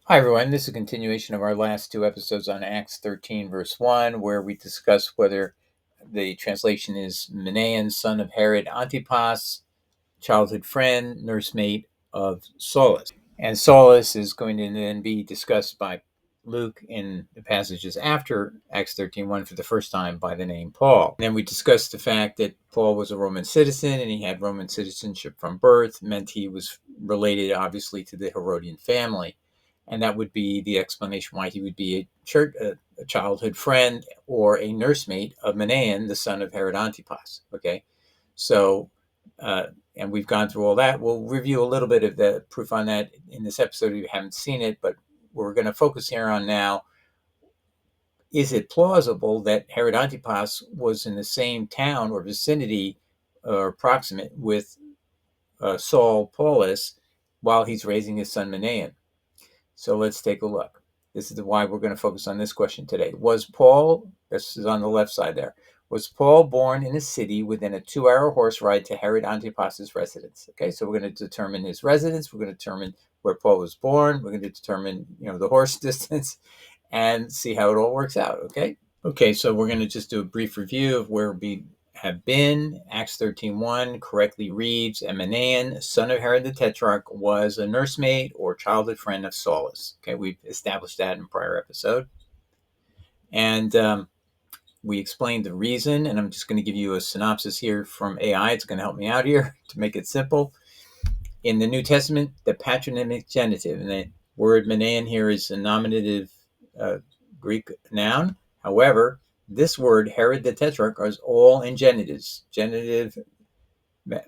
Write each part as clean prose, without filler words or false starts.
Hi, everyone. This is a continuation of our last two episodes on Acts 13, verse 1, where we discuss whether the translation is Manaen, son of Herod Antipas, childhood friend, nursemate of Saulus. And Saulus is going to then be discussed by Luke in the passages after Acts 13:1 for the first time by the name Paul. And then we discussed the fact that Paul was a Roman citizen and he had Roman citizenship from birth, meant he was related, obviously, to the Herodian family. And that would be the explanation why he would be a childhood friend or a nursemate of Manaen, the son of Herod Antipas. Okay, so and we've gone through all that. We'll review a little bit of the proof on that in this episode if you haven't seen it, but we're going to focus here on now. Is it plausible that Herod Antipas was in the same town or vicinity or proximate with Saul Paulus while he's raising his son Manaen? So let's take a look. This is why we're going to focus on this question today. Was Paul, this is on the left side there, was Paul born in a city within a 2-hour horse ride to Herod Antipas's residence? Okay, so we're going to determine his residence. We're going to determine where Paul was born. We're going to determine, the horse distance and see how it all works out, okay? Okay, so we're going to just do a brief review of where we have been. Acts 13:1 correctly reads, and Manaen, son of Herod the Tetrarch, was a nursemaid or childhood friend of Saulus. Okay, we've established that in a prior episode. And we explained the reason, and I'm just going to give you a synopsis here from AI. It's going to help me out here to make it simple. In the New Testament, the patronymic genitive, and the word Manaen here is a nominative Greek noun. However, this word, Herod the Tetrarch, is all in genitives. Genitive,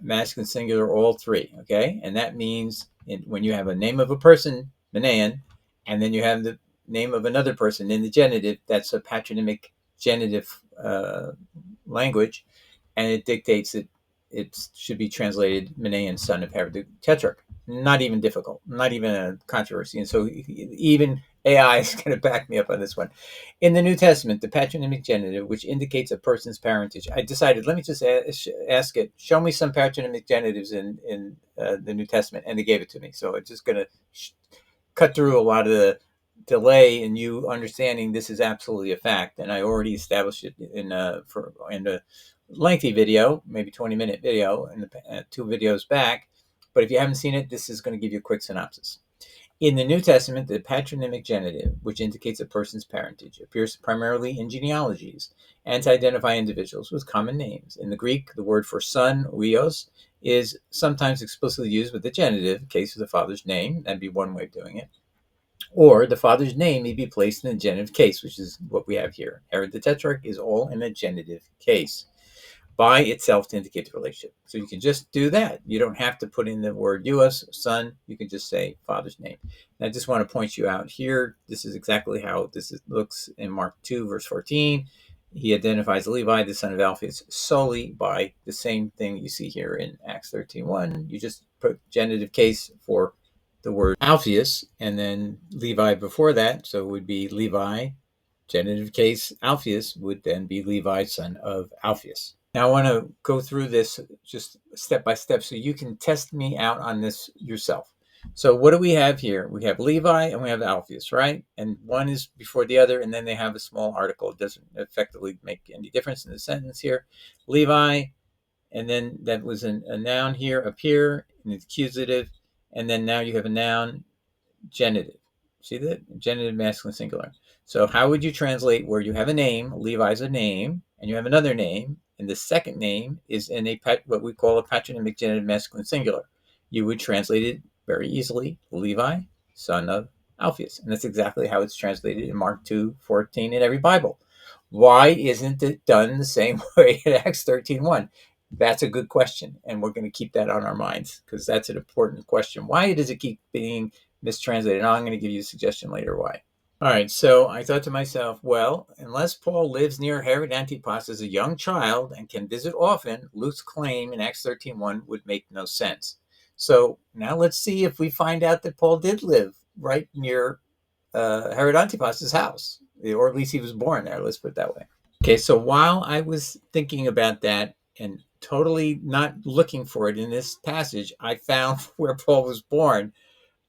masculine, singular, all three, okay? And that means when you have a name of a person, Manaen, and then you have the name of another person in the genitive, that's a patronymic genitive language, and it dictates that it should be translated Manaen, son of Herod the Tetrarch. Not even difficult, not even a controversy. And so even AI is going to back me up on this one. In the New Testament, the patronymic genitive, which indicates a person's parentage, I decided, let me just ask it, show me some patronymic genitives in the New Testament, and they gave it to me. So it's just going to cut through a lot of the delay in you understanding this is absolutely a fact. And I already established it in a lengthy video, maybe 20-minute video, in the 2 videos back. But if you haven't seen it, this is going to give you a quick synopsis. In the New Testament, the patronymic genitive, which indicates a person's parentage, appears primarily in genealogies and to identify individuals with common names. In the Greek, the word for son, huios, is sometimes explicitly used with the genitive, in case of the father's name. That'd be one way of doing it. Or the father's name may be placed in a genitive case, which is what we have here. Herod the Tetrarch is all in a genitive case by itself to indicate the relationship. So you can just do that. You don't have to put in the word huios, son. You can just say father's name. And I just want to point you out here. This is exactly how looks in Mark 2, verse 14. He identifies Levi, the son of Alphaeus, solely by the same thing you see here in Acts 13:1. You just put genitive case for the word Alphaeus, and then Levi before that, so it would be Levi. Genitive case Alphaeus would then be Levi, son of Alphaeus. Now I want to go through this just step by step so you can test me out on this yourself. So what do we have here? We have Levi and we have Alphaeus, right? And one is before the other, and then they have a small article. It doesn't effectively make any difference in the sentence here. Levi, and then that was a noun here, appear, an accusative, and then now you have a noun, genitive. See that? Genitive, masculine, singular. So how would you translate where you have a name, Levi's a name, and you have another name, and the second name is in what we call a patronymic genitive, masculine, singular? You would translate it very easily, Levi, son of Alphaeus. And that's exactly how it's translated in Mark 2:14 in every Bible. Why isn't it done the same way in Acts 13:1? That's a good question, and we're going to keep that on our minds because that's an important question. Why does it keep being mistranslated? And I'm going to give you a suggestion later why. All right, so I thought to myself, well, unless Paul lives near Herod Antipas as a young child and can visit often, Luke's claim in Acts 13:1 would make no sense. So now let's see if we find out that Paul did live right near Herod Antipas's house, or at least he was born there. Let's put it that way. Okay, so while I was thinking about that and totally not looking for it in this passage, I found where Paul was born.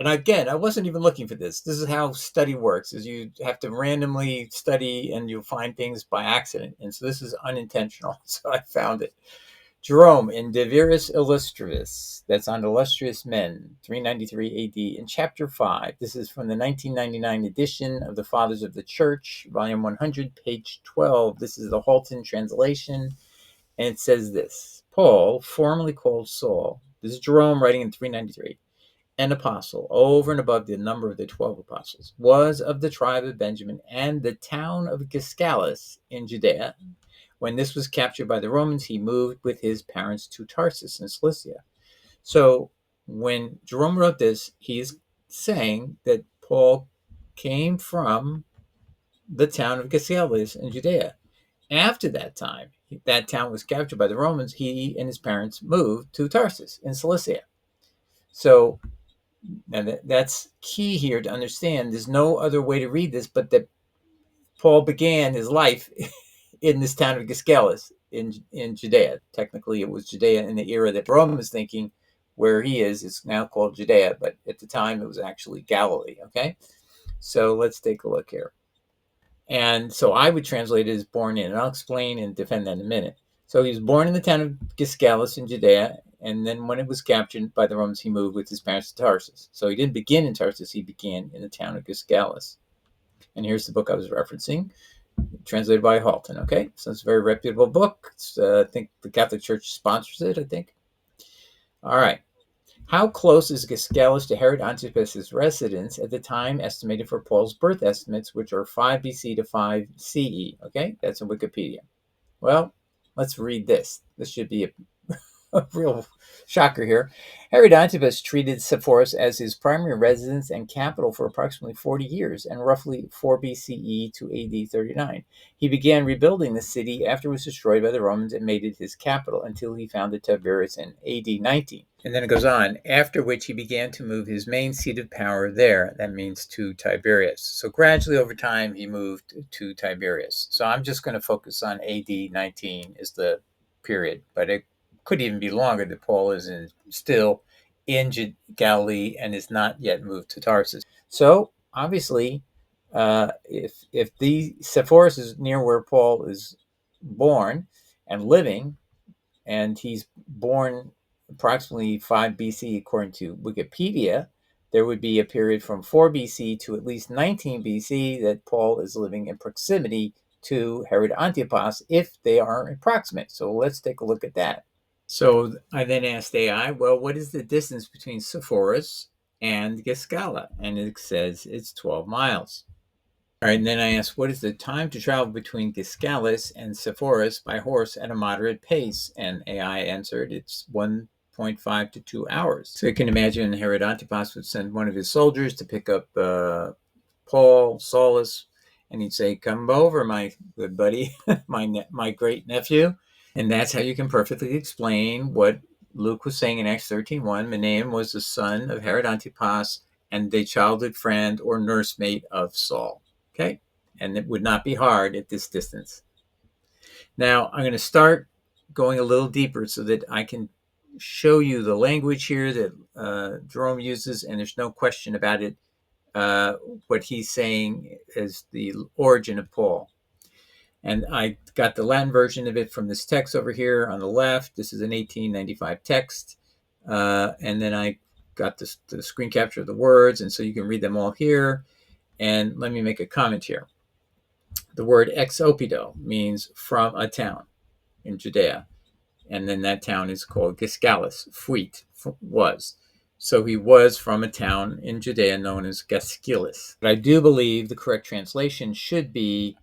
And again, I wasn't even looking for this. This is how study works, is you have to randomly study and you'll find things by accident. And so this is unintentional. So I found it. Jerome in De Viris Illustris, that's on Illustrious Men, 393 AD, in chapter 5. This is from the 1999 edition of the Fathers of the Church, volume 100, page 12. This is the Halton translation, and it says this: Paul, formerly called Saul, this is Jerome writing in 393, an apostle, over and above the number of the 12 apostles, was of the tribe of Benjamin and the town of Giscala in Judea. When this was captured by the Romans, he moved with his parents to Tarsus in Cilicia. So when Jerome wrote this, he is saying that Paul came from the town of Giscala in Judea. After that time, that town was captured by the Romans, he and his parents moved to Tarsus in Cilicia. So now that's key here to understand. There's no other way to read this but that Paul began his life in this town of Giscala in Judea. Technically, it was Judea in the era that Rome is thinking where he is. It's now called Judea, but at the time it was actually Galilee, okay? So let's take a look here. And so I would translate it as born in, and I'll explain and defend that in a minute. So he was born in the town of Giscala in Judea, and then when it was captured by the Romans, he moved with his parents to Tarsus. So he didn't begin in Tarsus, he began in the town of Giscala. And here's the book I was referencing, translated by Halton, okay? So it's a very reputable book. I think the Catholic Church sponsors it, I think. All right. How close is Giscala to Herod Antipas' residence at the time estimated for Paul's birth estimates, which are 5 BC to 5 CE? Okay, that's in Wikipedia. Well, let's read this. This should be a real shocker here. Herod Antipas treated Sepphoris as his primary residence and capital for approximately 40 years, and roughly 4 BCE to AD 39. He began rebuilding the city after it was destroyed by the Romans and made it his capital until he founded Tiberias in AD 19. And then it goes on, after which he began to move his main seat of power there. That means to Tiberias. So gradually over time, he moved to Tiberias. So I'm just going to focus on AD 19 as the period, but it could even be longer that Paul is still in Galilee and is not yet moved to Tarsus. So obviously, if the Sepphoris is near where Paul is born and living, and he's born approximately 5 BC according to Wikipedia, there would be a period from 4 BC to at least 19 BC that Paul is living in proximity to Herod Antipas if they are approximate. So let's take a look at that. So I then asked AI, well, what is the distance between Sepphoris and Giscala? And it says it's 12 miles. All right, and then I asked, what is the time to travel between Giscala and Sepphoris by horse at a moderate pace? And AI answered, it's 1.5 to 2 hours. So you can imagine Herod Antipas would send one of his soldiers to pick up Paul, Saulus, and he'd say, come over, my good buddy, my great nephew. And that's how you can perfectly explain what Luke was saying in Acts 13:1. Manaen was the son of Herod Antipas and a childhood friend or nursemaid of Saul. Okay? And it would not be hard at this distance. Now, I'm going to start going a little deeper so that I can show you the language here that Jerome uses, and there's no question about it. What he's saying is the origin of Paul. And I got the Latin version of it from this text over here on the left. This is an 1895 text. And then I got the screen capture of the words, and so you can read them all here. And let me make a comment here. The word ex opido means from a town in Judea. And then that town is called Giscala, fuit, was. So he was from a town in Judea known as Giscala. But I do believe the correct translation should be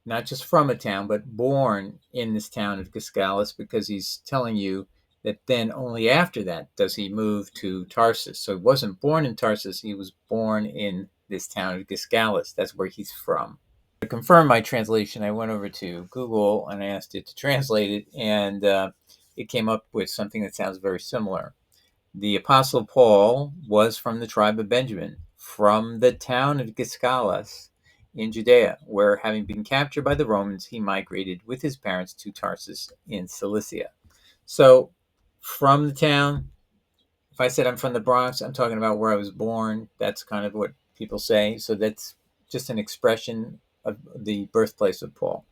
not just from a town, but born in this town of Giscala, because he's telling you that then only after that does he move to Tarsus. So he wasn't born in Tarsus, he was born in this town of Giscala. That's where he's from. To confirm my translation, I went over to Google and I asked it to translate it, and it came up with something that sounds very similar. The Apostle Paul was from the tribe of Benjamin, from the town of Giscala in Judea, where, having been captured by the Romans, he migrated with his parents to Tarsus in Cilicia. So, from the town, if I said I'm from the Bronx, I'm talking about where I was born. That's kind of what people say. So that's just an expression of the birthplace of Paul.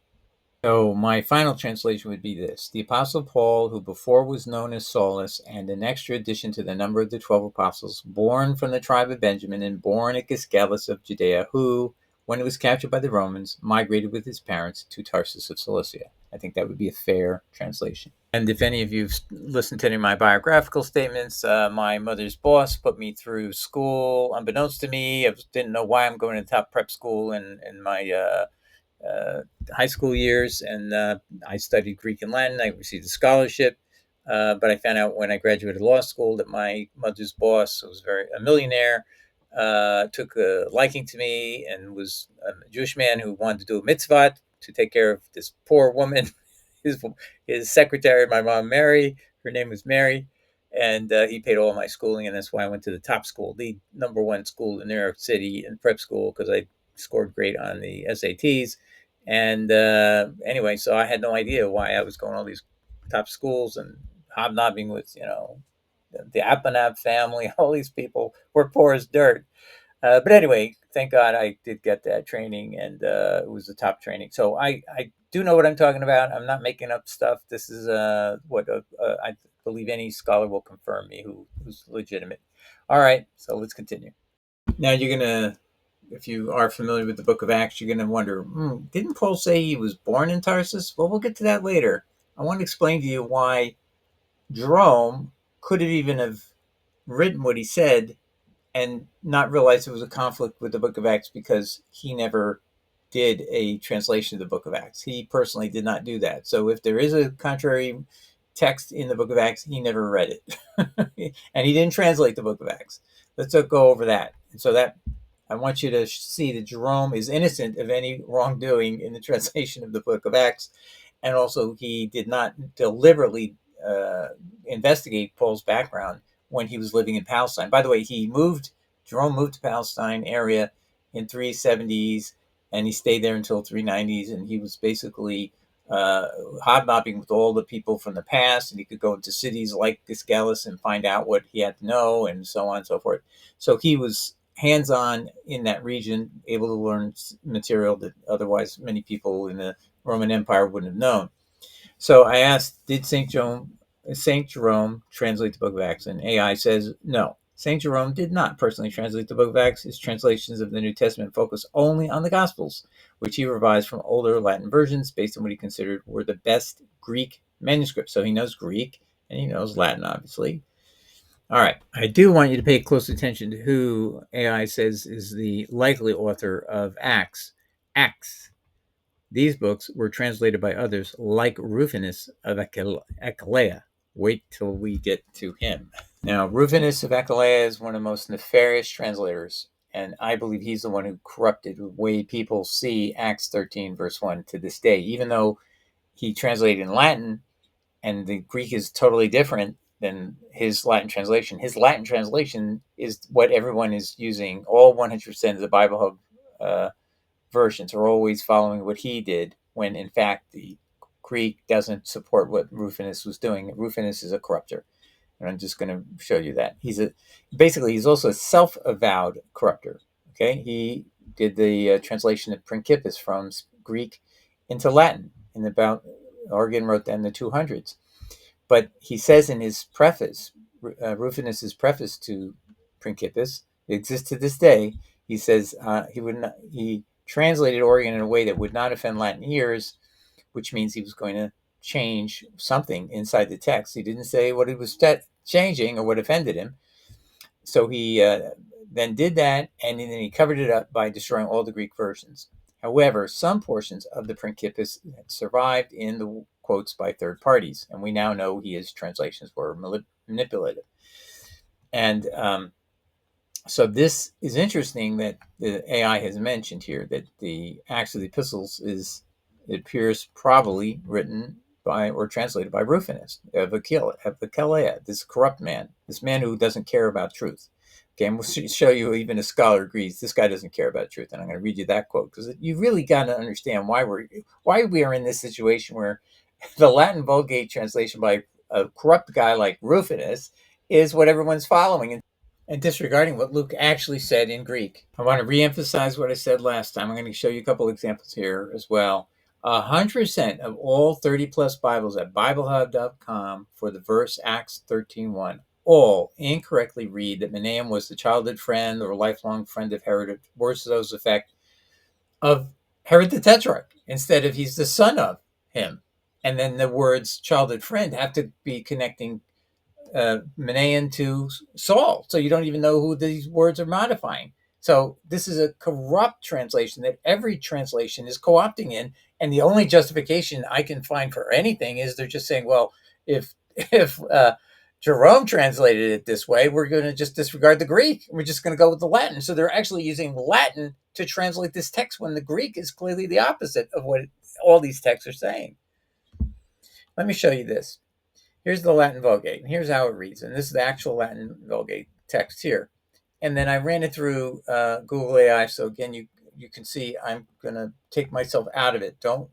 So my final translation would be this: the Apostle Paul, who before was known as Saulus, and an extra addition to the number of the 12 apostles, born from the tribe of Benjamin and born at Giscala of Judea, who, when it was captured by the Romans, migrated with his parents to Tarsus of Cilicia. I think that would be a fair translation. And if any of you've listened to any of my biographical statements, my mother's boss put me through school unbeknownst to me. I didn't know why I'm going to top prep school in my high school years, and I studied Greek and Latin. I received a scholarship, but I found out when I graduated law school that my mother's boss was a millionaire, took a liking to me, and was a Jewish man who wanted to do a mitzvah to take care of this poor woman, his secretary, my mom, Mary. Her name was Mary. And he paid all my schooling, and that's why I went to the top school, the number one school in New York City in prep school, because I scored great on the SATs. And anyway, so I had no idea why I was going to all these top schools and hobnobbing with, the Apanab family. All these people were poor as dirt. But anyway, thank God I did get that training, and it was the top training. So I do know what I'm talking about. I'm not making up stuff. This is what I believe any scholar will confirm me who's legitimate. All right, so let's continue. Now you're going to, if you are familiar with the book of Acts, you're going to wonder, didn't Paul say he was born in Tarsus? Well, we'll get to that later. I want to explain to you why Jerome could have even have written what he said and not realize it was a conflict with the book of Acts, because he never did a translation of the book of Acts. He personally did not do that. So if there is a contrary text in the book of Acts, he never read it. And he didn't translate the book of Acts. Let's go over that. And so that I want you to see that Jerome is innocent of any wrongdoing in the translation of the book of Acts. And also, he did not deliberately investigate Paul's background when he was living in Palestine. By the way, Jerome moved to Palestine area in 370s, and he stayed there until 390s, and he was basically hobnobbing with all the people from the past, and he could go into cities like Giscala and find out what he had to know, and so on and so forth. So he was hands-on in that region, able to learn material that otherwise many people in the Roman Empire wouldn't have known. So I asked, did St. Jerome translate the book of Acts? And AI says no. St. Jerome did not personally translate the book of Acts. His translations of the New Testament focus only on the Gospels, which he revised from older Latin versions based on what he considered were the best Greek manuscripts. So he knows Greek and he knows Latin, obviously. All right. I do want you to pay close attention to who AI says is the likely author of Acts. Acts. These books were translated by others like Rufinus of Achaia. Wait till we get to him. Now, Rufinus of Achaia is one of the most nefarious translators, and I believe he's the one who corrupted the way people see Acts 13, verse 1 to this day. Even though he translated in Latin, and the Greek is totally different than his Latin translation. His Latin translation is what everyone is using. All 100% of the Bible Hub versions are always following what he did, when in fact the Greek doesn't support what Rufinus was doing. Rufinus is a corrupter, and I'm just going to show you that. He's also a self-avowed corrupter. Okay, he did the translation of Principus from Greek into Latin in about, Origen wrote that in the 200s. But he says in his preface, Rufinus's preface to Principus, it exists to this day. He says he translated Origen in a way that would not offend Latin ears, which means he was going to change something inside the text. He didn't say what he was changing or what offended him. So he then did that, and then he covered it up by destroying all the Greek versions. However, some portions of the Principus survived in the quotes by third parties, and we now know his translations were manipulative. And so this is interesting that the AI has mentioned here that the Acts of the Epistles it appears probably written by or translated by Rufinus of Achaia, this corrupt man, this man who doesn't care about truth. Okay, and we'll show you even a scholar agrees this guy doesn't care about truth, and I'm going to read you that quote because you really got to understand why we are in this situation where the Latin Vulgate translation by a corrupt guy like Rufinus is what everyone's following and disregarding what Luke actually said in Greek. I want to reemphasize what I said last time. I'm going to show you a couple examples here as well. 100% of all 30 plus Bibles at BibleHub.com for the verse Acts 13:1 all incorrectly read that Balaam was the childhood friend or lifelong friend of Herod, worse to those effect, of Herod the Tetrarch, instead of he's the son of him. And then the words childhood friend have to be connecting Manaen to Saul. So you don't even know who these words are modifying. So this is a corrupt translation that every translation is co-opting in. And the only justification I can find for anything is they're just saying, well, if Jerome translated it this way, we're going to just disregard the Greek. We're just going to go with the Latin. So they're actually using Latin to translate this text when the Greek is clearly the opposite of what all these texts are saying. Let me show you this. Here's the Latin Vulgate, and here's how it reads. And this is the actual Latin Vulgate text here. And then I ran it through Google AI. So again, you can see I'm going to take myself out of it. Don't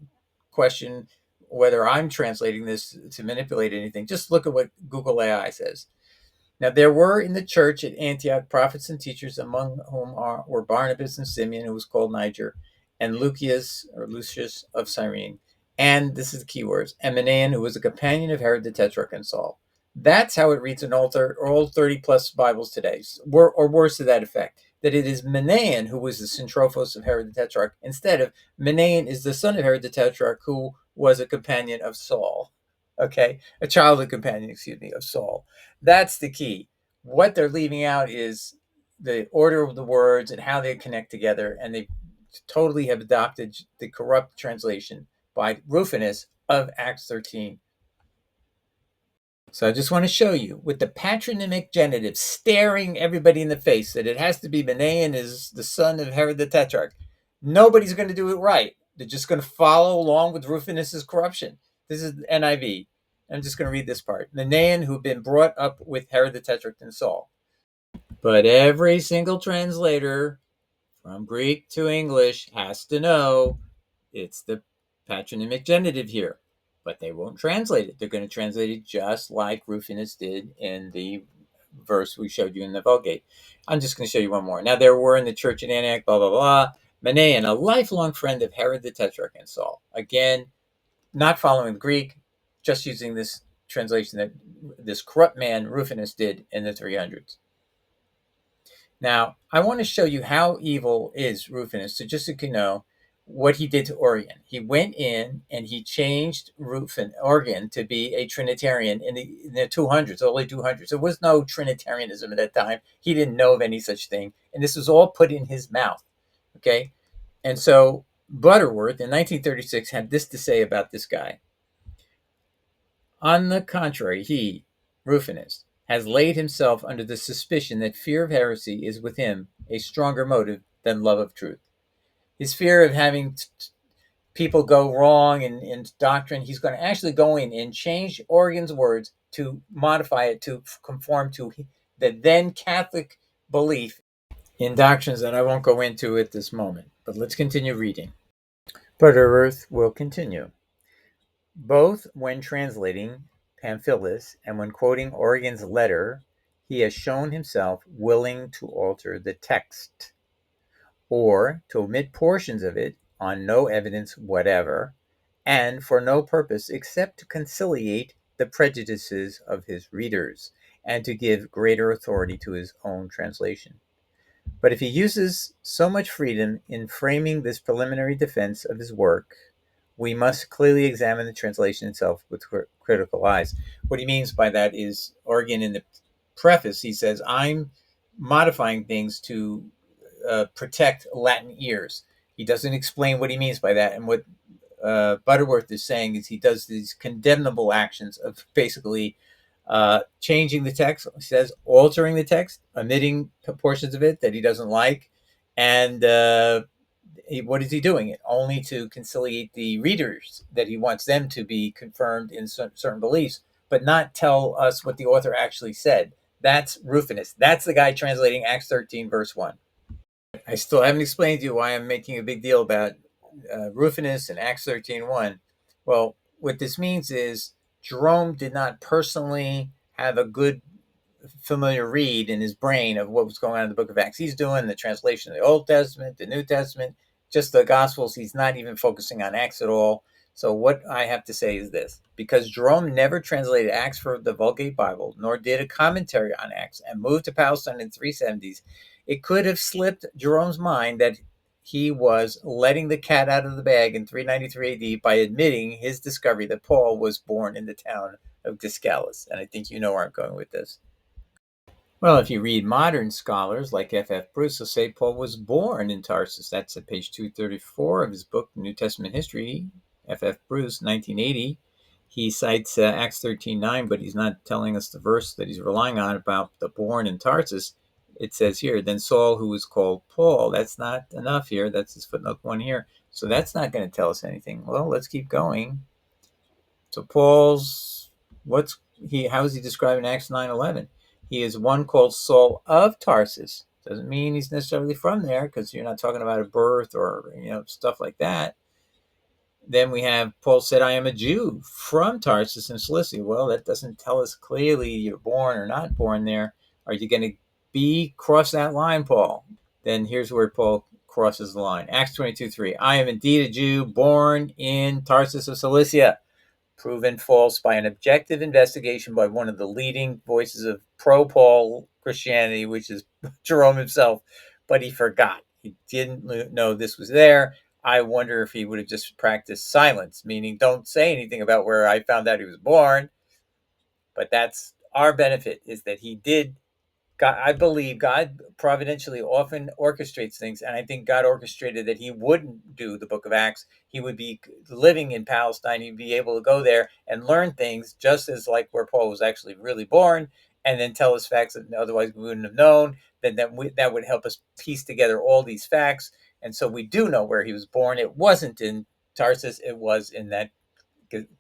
question whether I'm translating this to manipulate anything. Just look at what Google AI says. Now, there were in the church at Antioch prophets and teachers, among whom were Barnabas and Simeon, who was called Niger, and Lucius of Cyrene. And this is the key words, and Manaen, who was a companion of Herod the Tetrarch and Saul. That's how it reads in all 30 plus Bibles today, or worse to that effect, that it is Manaen who was the syntrophos of Herod the Tetrarch, instead of Manaen is the son of Herod the Tetrarch, who was a companion of Saul. Okay, a childhood companion, of Saul. That's the key. What they're leaving out is the order of the words and how they connect together, and they totally have adopted the corrupt translation by Rufinus of Acts 13. So I just want to show you with the patronymic genitive staring everybody in the face that it has to be Manaen is the son of Herod the Tetrarch. Nobody's going to do it right. They're just going to follow along with Rufinus's corruption. This is NIV. I'm just going to read this part. Manaen, who'd been brought up with Herod the Tetrarch and Saul. But every single translator from Greek to English has to know it's the patronymic genitive here. But they won't translate it. They're going to translate it just like Rufinus did in the verse we showed you in the Vulgate. I'm just going to show you one more. Now, there were in the church at Antioch, blah, blah, blah, Manaen, a lifelong friend of Herod the Tetrarch and Saul. Again, not following the Greek, just using this translation that this corrupt man Rufinus did in the 300s. Now, I want to show you how evil is Rufinus, so just so you can know what he did to Origen. He went in and he changed Origen to be a Trinitarian in the 200s, early 200s. There was no Trinitarianism at that time. He didn't know of any such thing. And this was all put in his mouth, okay? And so Butterworth in 1936 had this to say about this guy. On the contrary, he, Rufinus, has laid himself under the suspicion that fear of heresy is with him a stronger motive than love of truth. His fear of having people go wrong in doctrine, he's going to actually go in and change Origen's words to modify it to conform to the then Catholic belief in doctrines that I won't go into at this moment. But let's continue reading. Butterworth will continue. Both when translating Pamphilus and when quoting Origen's letter, he has shown himself willing to alter the text, or to omit portions of it on no evidence whatever, and for no purpose except to conciliate the prejudices of his readers, and to give greater authority to his own translation. But if he uses so much freedom in framing this preliminary defense of his work, we must clearly examine the translation itself with critical eyes. What he means by that is, Origen in the preface, he says, I'm modifying things to protect Latin ears. He doesn't explain what he means by that. And what Butterworth is saying is he does these condemnable actions of basically changing the text. He says altering the text, omitting portions of it that he doesn't like, and what is he doing? It only to conciliate the readers, that he wants them to be confirmed in certain beliefs, but not tell us what the author actually said. That's Rufinus. That's the guy translating Acts 13, verse 1. I still haven't explained to you why I'm making a big deal about Rufinus and Acts 13:1. Well, what this means is Jerome did not personally have a good familiar read in his brain of what was going on in the book of Acts. He's doing the translation of the Old Testament, the New Testament, just the Gospels. He's not even focusing on Acts at all. So what I have to say is this: because Jerome never translated Acts for the Vulgate Bible, nor did a commentary on Acts, and moved to Palestine in 370s, it could have slipped Jerome's mind that he was letting the cat out of the bag in 393 AD by admitting his discovery that Paul was born in the town of Giscala. And I think you know where I'm going with this. Well, if you read modern scholars like F. Bruce, will say Paul was born in Tarsus. That's at page 234 of his book, New Testament History. F. Bruce, 1980. He cites Acts 13:9, but he's not telling us the verse that he's relying on about the born in Tarsus. It says here, then Saul, who was called Paul. That's not enough here. That's his footnote 1 here. So that's not going to tell us anything. Well, let's keep going. So Paul's, how is he described in Acts 9:11? He is one called Saul of Tarsus. Doesn't mean he's necessarily from there, because you're not talking about a birth or stuff like that. Then we have Paul said, I am a Jew from Tarsus in Cilicia. Well, that doesn't tell us clearly you're born or not born there. Are you going to cross that line, Paul? Then here's where Paul crosses the line. Acts 22:3. I am indeed a Jew born in Tarsus of Cilicia, proven false by an objective investigation by one of the leading voices of pro-Paul Christianity, which is Jerome himself, but he forgot. He didn't know this was there. I wonder if he would have just practiced silence, meaning don't say anything about where I found out he was born. But that's our benefit, is that he did. God, I believe God providentially often orchestrates things, and I think God orchestrated that he wouldn't do the book of Acts. He would be living in Palestine. He'd be able to go there and learn things, just as like where Paul was actually really born, and then tell us facts that otherwise we wouldn't have known. Then that would help us piece together all these facts. And so we do know where he was born. It wasn't in Tarsus. It was in that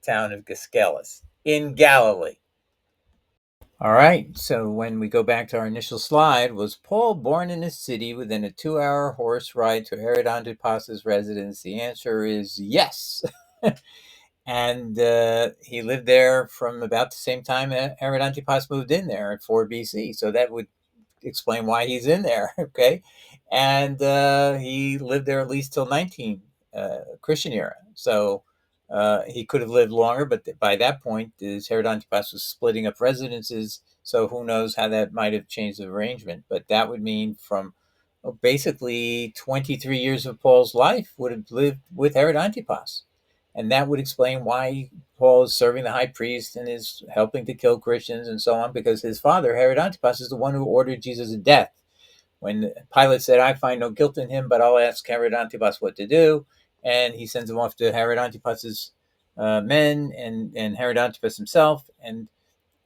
town of Giscala in Galilee. All right, so when we go back to our initial slide, was Paul born in a city within a 2-hour horse ride to Herod Antipas's residence? The answer is yes. And he lived there from about the same time Herod Antipas moved in there at 4 BC. So that would explain why he's in there, okay? And he lived there at least till 19, Christian era. So he could have lived longer, but by that point, Herod Antipas was splitting up residences, so who knows how that might have changed the arrangement. But that would mean from basically 23 years of Paul's life would have lived with Herod Antipas. And that would explain why Paul is serving the high priest and is helping to kill Christians and so on, because his father, Herod Antipas, is the one who ordered Jesus' death. When Pilate said, I find no guilt in him, but I'll ask Herod Antipas what to do, and he sends him off to Herod Antipas's men and Herod Antipas himself. And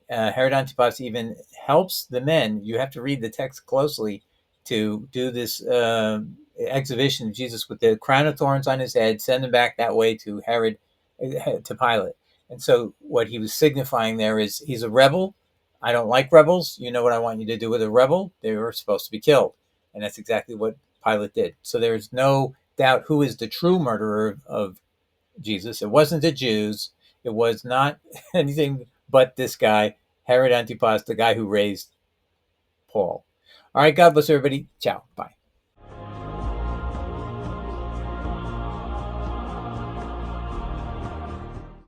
Herod Antipas even helps the men. You have to read the text closely to do this exhibition of Jesus with the crown of thorns on his head, send him back that way to to Pilate. And so what he was signifying there is he's a rebel. I don't like rebels. You know what I want you to do with a rebel? They were supposed to be killed. And that's exactly what Pilate did. So there's no doubt who is the true murderer of Jesus. It wasn't the Jews. It was not anything but this guy, Herod Antipas, the guy who raised Paul. All right, God bless everybody. Ciao. Bye.